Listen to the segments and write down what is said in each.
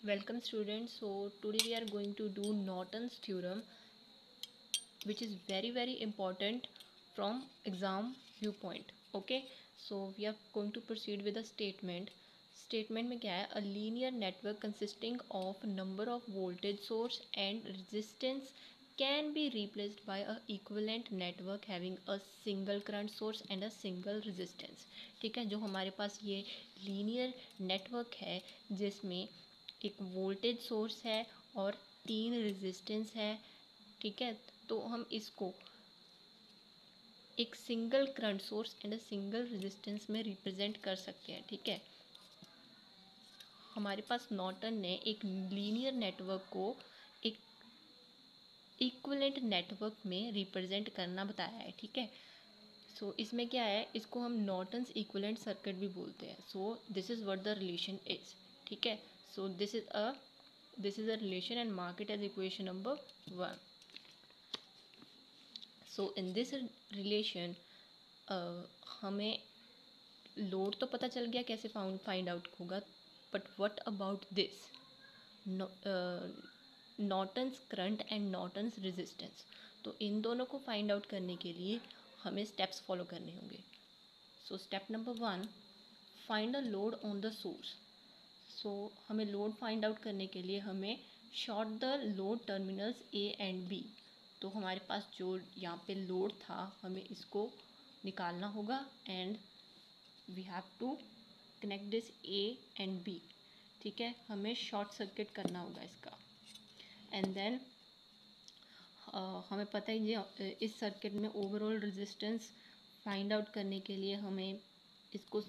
Welcome students. So today we are going to do Norton's theorem, which is very important from exam viewpoint. Okay, so we are going to proceed with a statement में क्या है, a linear network consisting of number of voltage source and resistance can be replaced by a equivalent network having a single current source and a single resistance. ठीक है, जो हमारे पास ये linear network है जिसमें एक वोल्टेज सोर्स है और 3 रेजिस्टेंस है, ठीक है, तो हम इसको एक single current source and a single resistance में रिप्रेजेंट कर सकते हैं. ठीक है, हमारे पास नॉर्टन ने एक लीनियर नेटवर्क को एक इक्विवेलेंट नेटवर्क में रिप्रेजेंट करना बताया है. ठीक है, सो इसमें क्या है, इसको हम नॉर्टन्स इक्विवेलेंट सर्किट भी बोलते हैं. So this is what the relation is. ठीक है, so this is a relation and mark it as equation number 1. So in this relation हमें लोड तो पता चल गया कैसे फाइंड आउट होगा, but what about this Norton's current and Norton's resistance. तो इन दोनों को फाइंड आउट करने के लिए हमें स्टेप्स फॉलो करने होंगे. So step number 1, find a load on the source. So हमें लोड फाइंड आउट करने के लिए हमें short the load terminals A and B. तो हमारे पास जो यहाँ पे लोड था हमें इसको निकालना होगा and we have to connect this A and B. ठीक है, हमें शॉर्ट सर्किट करना होगा इसका. एंड देन हमें पता ही जी इस सर्किट में ओवरऑल रेजिस्टेंस फाइंड आउट करने के लिए हमें इसको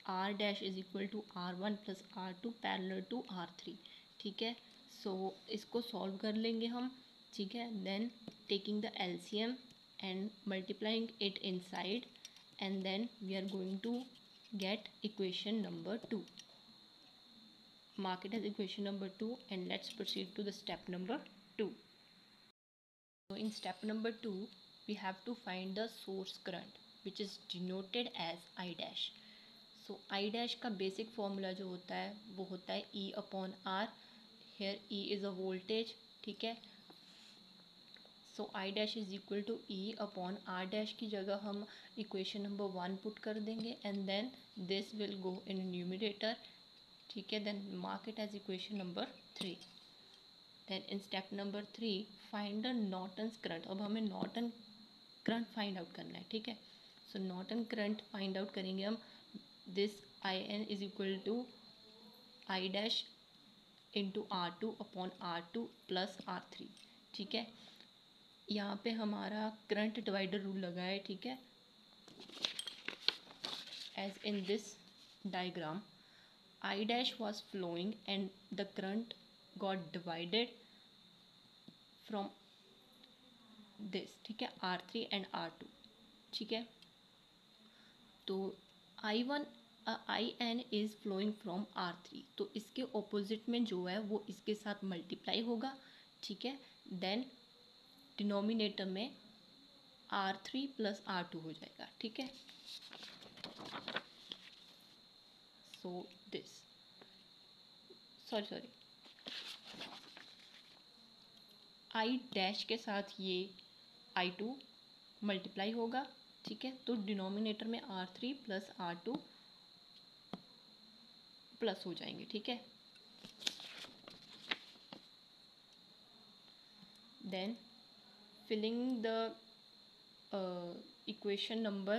R dash is equal to R1 plus R2 parallel to R3. ठीक है, सो इसको सॉल्व कर लेंगे हम. ठीक है, then taking the LCM and multiplying it inside and then we are going to get equation number 2. Mark it as equation number 2 and let's proceed to the step number 2. So in step number 2 we have to find the source current which is denoted as I dash. So I dash का basic formula जो होता है वो होता है E upon R. Here E is a voltage. ठीक है, so I dash is equal to E upon R dash की जगह हम इक्वेशन नंबर 1 पुट कर देंगे and then this will go in numerator. ठीक है, then mark it as equation number 3. Then in step number 3 find the Norton's current. अब हमें Norton current find out करना है. ठीक है, so Norton current find out करेंगे हम. This I N is equal to I dash into R2 upon R2 plus R3. ठीक है, यहाँ पे हमारा करंट डिवाइडर रूल लगा है. ठीक है, as in this diagram I dash was flowing and the current got divided from this. ठीक है, R3 एंड R2. ठीक है, तो I N is flowing from R3, तो इसके ऑपोजिट में जो है वो इसके साथ मल्टीप्लाई होगा. ठीक है, देन डिनोमिनेटर में R3 प्लस R2 हो जाएगा. ठीक है, so this sorry I dash के साथ ये I2 मल्टीप्लाई होगा. ठीक है, तो डिनोमिनेटर में R3 प्लस R2 प्लस हो जाएंगे. ठीक है, then filling the equation number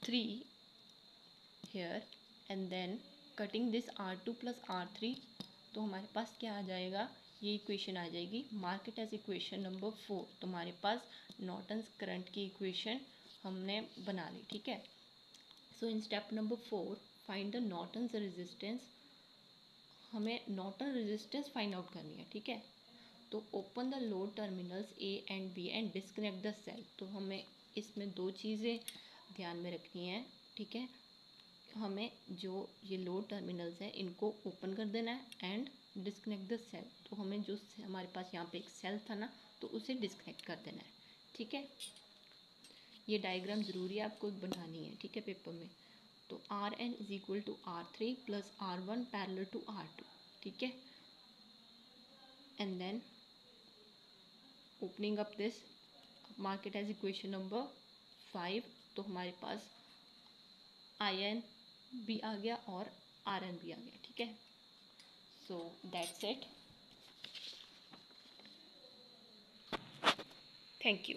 3 here and then cutting this R2 plus R3. तो हमारे पास क्या आ जाएगा, ये इक्वेशन आ जाएगी. Mark it as equation number 4. तो हमारे पास नॉर्टन्स करंट की इक्वेशन हमने बना ली. ठीक है, so in step number 4 find the Norton's resistance. हमें नॉर्टन रेजिस्टेंस फाइंड आउट करनी है. ठीक है, तो open the load terminals A and B and disconnect the cell. तो हमें इसमें दो चीज़ें ध्यान में रखनी है. ठीक है, हमें जो ये लोड टर्मिनल्स हैं इनको ओपन कर देना है एंड डिस्कनेक्ट द सेल. तो हमें जो हमारे पास यहाँ पे एक सेल था ना, तो उसे डिस्कनेक्ट कर देना है. ठीक है, ये डायग्राम ज़रूरी है आपको बनानी है. ठीक है, पेपर में. तो R N is equal to R3 plus R1 parallel to R2. ठीक है। And then opening up this, mark it as equation number 5, तो हमारे पास IN भी आ गया और RN भी आ गया, ठीक है। So that's it, thank you.